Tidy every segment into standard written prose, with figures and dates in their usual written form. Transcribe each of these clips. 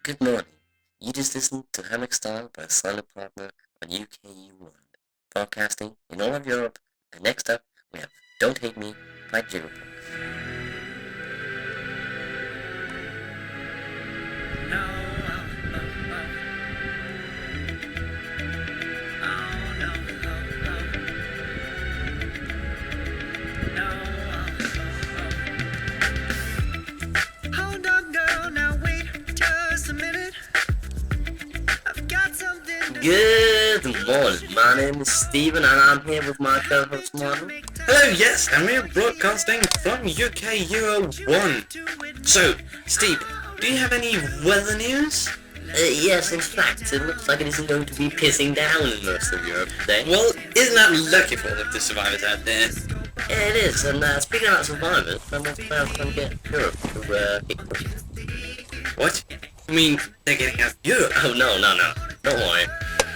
Good morning. You just listened to Hammock Style by Silent Partner on UKU1, broadcasting in all of Europe. And next up, we have Don't Hate Me by Jigglebox. Hold on, girl, now wait just a minute. I've got something to Good morning. My name is Steven, and I'm here with my co-host Martin. Hello, yes, and we're broadcasting from UK Euro 1. So, Steve, do you have any weather news? Yes, in fact, it looks like it isn't going to be pissing down in most of Europe today. Well, isn't that lucky for all of the survivors out there? Yeah, it is, and speaking about survivors, I'm about to get Europe to kick push. What? I mean, they're getting out of Europe. Oh, no. Don't worry.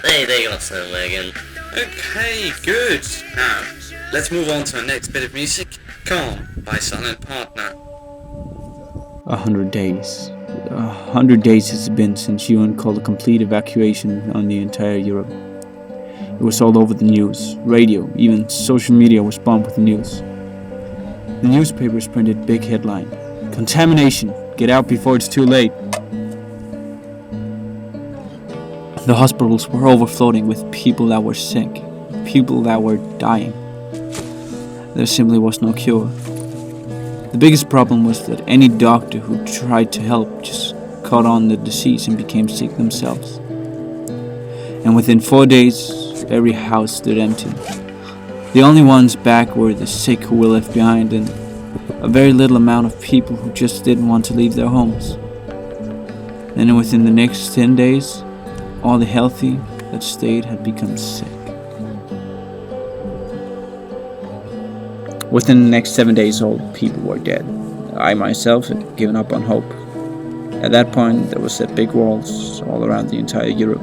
They got somewhere again. Okay, good. Now, let's move on to our next bit of music. Calm by Silent Partner. 100 days. 100 days has it been since UN called a complete evacuation on the entire Europe. It was all over the news, radio, even social media was bombed with the news. The newspapers printed big headline: "Contamination! Get out before it's too late." The hospitals were overflowing with people that were sick, people that were dying. There simply was no cure. The biggest problem was that any doctor who tried to help just caught on the disease and became sick themselves. And within 4 days, every house stood empty. The only ones back were the sick who were left behind, and a very little amount of people who just didn't want to leave their homes. Then within the next 10 days, all the healthy that stayed had become sick. Within the next 7 days, all people were dead. I myself had given up on hope. At that point, there were set big walls all around the entire Europe,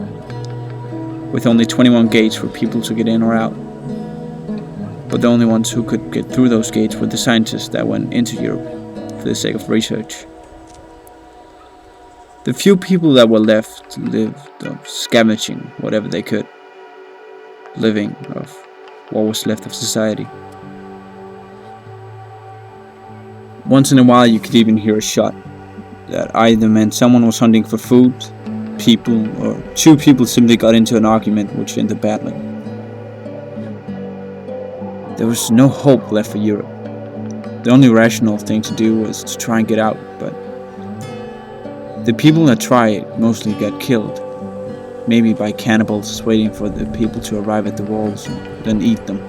with only 21 gates for people to get in or out. But the only ones who could get through those gates were the scientists that went into Europe for the sake of research. The few people that were left lived of scavenging whatever they could, living of what was left of society. Once in a while you could even hear a shot that either meant someone was hunting for food, people, or two people simply got into an argument which ended badly. There was no hope left for Europe. The only rational thing to do was to try and get out, but the people that tried mostly got killed, maybe by cannibals waiting for the people to arrive at the walls and then eat them.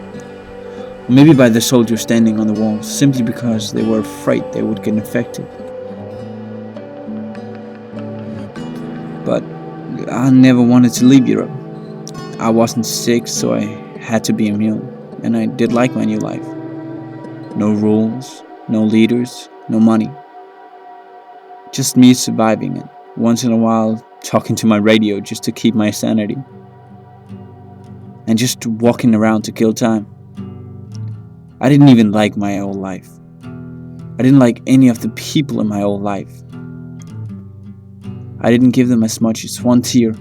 Or maybe by the soldiers standing on the walls simply because they were afraid they would get infected. But I never wanted to leave Europe. I wasn't sick, so I had to be immune, and I did like my new life. No rules, no leaders, no money. Just me surviving it, once in a while talking to my radio just to keep my sanity. And just walking around to kill time. I didn't even like my old life. I didn't like any of the people in my old life. I didn't give them as much as one tear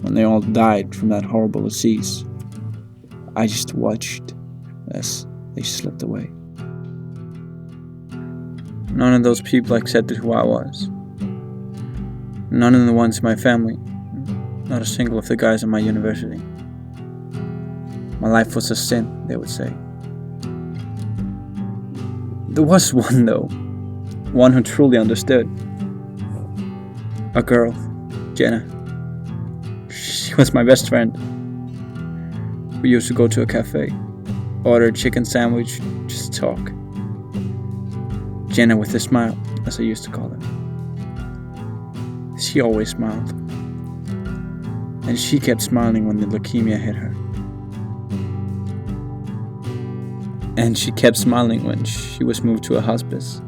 when they all died from that horrible disease. I just watched as they slipped away. None of those people accepted who I was. None of the ones in my family. Not a single of the guys in my university. My life was a sin, they would say. There was one though. One who truly understood. A girl, Jenna. She was my best friend. We used to go to a cafe, order a chicken sandwich, just talk. Jenna with a smile, as I used to call her. She always smiled. And she kept smiling when the leukemia hit her. And she kept smiling when she was moved to a hospice.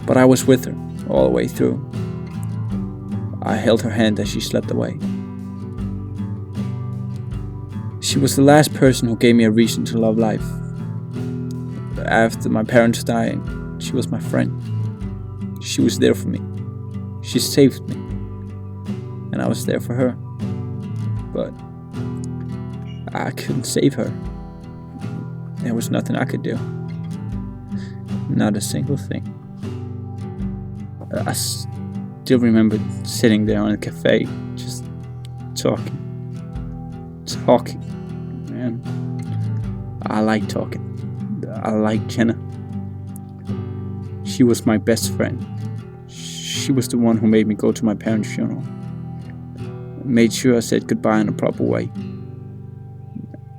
But I was with her all the way through. I held her hand as she slept away. She was the last person who gave me a reason to love life. After my parents died, she was my friend. She was there for me. She saved me, and I was there for her. But I couldn't save her. There was nothing I could do. Not a single thing. I still remember sitting there on a cafe, just talking. Man, I like talking. I like Jenna. She was my best friend. She was the one who made me go to my parents' funeral. Made sure I said goodbye in a proper way.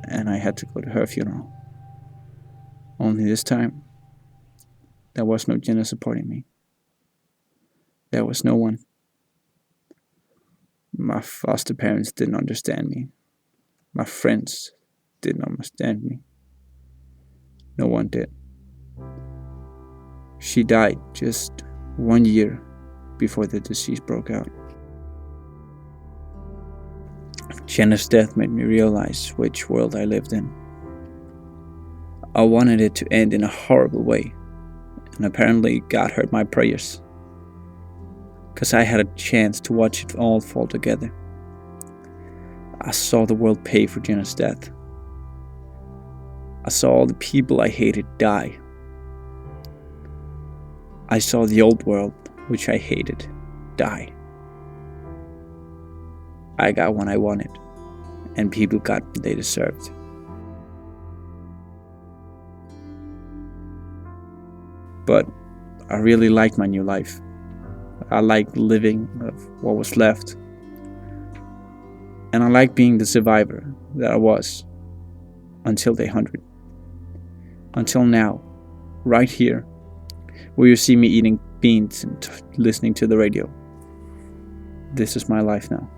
And I had to go to her funeral. Only this time, there was no Jenna supporting me. There was no one. My foster parents didn't understand me. My friends didn't understand me. No one did. She died just 1 year before the disease broke out. Jenna's death made me realize which world I lived in. I wanted it to end in a horrible way, and apparently God heard my prayers, because I had a chance to watch it all fall together. I saw the world pay for Jenna's death. I saw all the people I hated die. I saw the old world, which I hated, die. I got what I wanted, and people got what they deserved. But I really liked my new life. I liked living of what was left. And I liked being the survivor that I was until day 100. Until now, right here, where you see me eating beans and listening to the radio. This is my life now.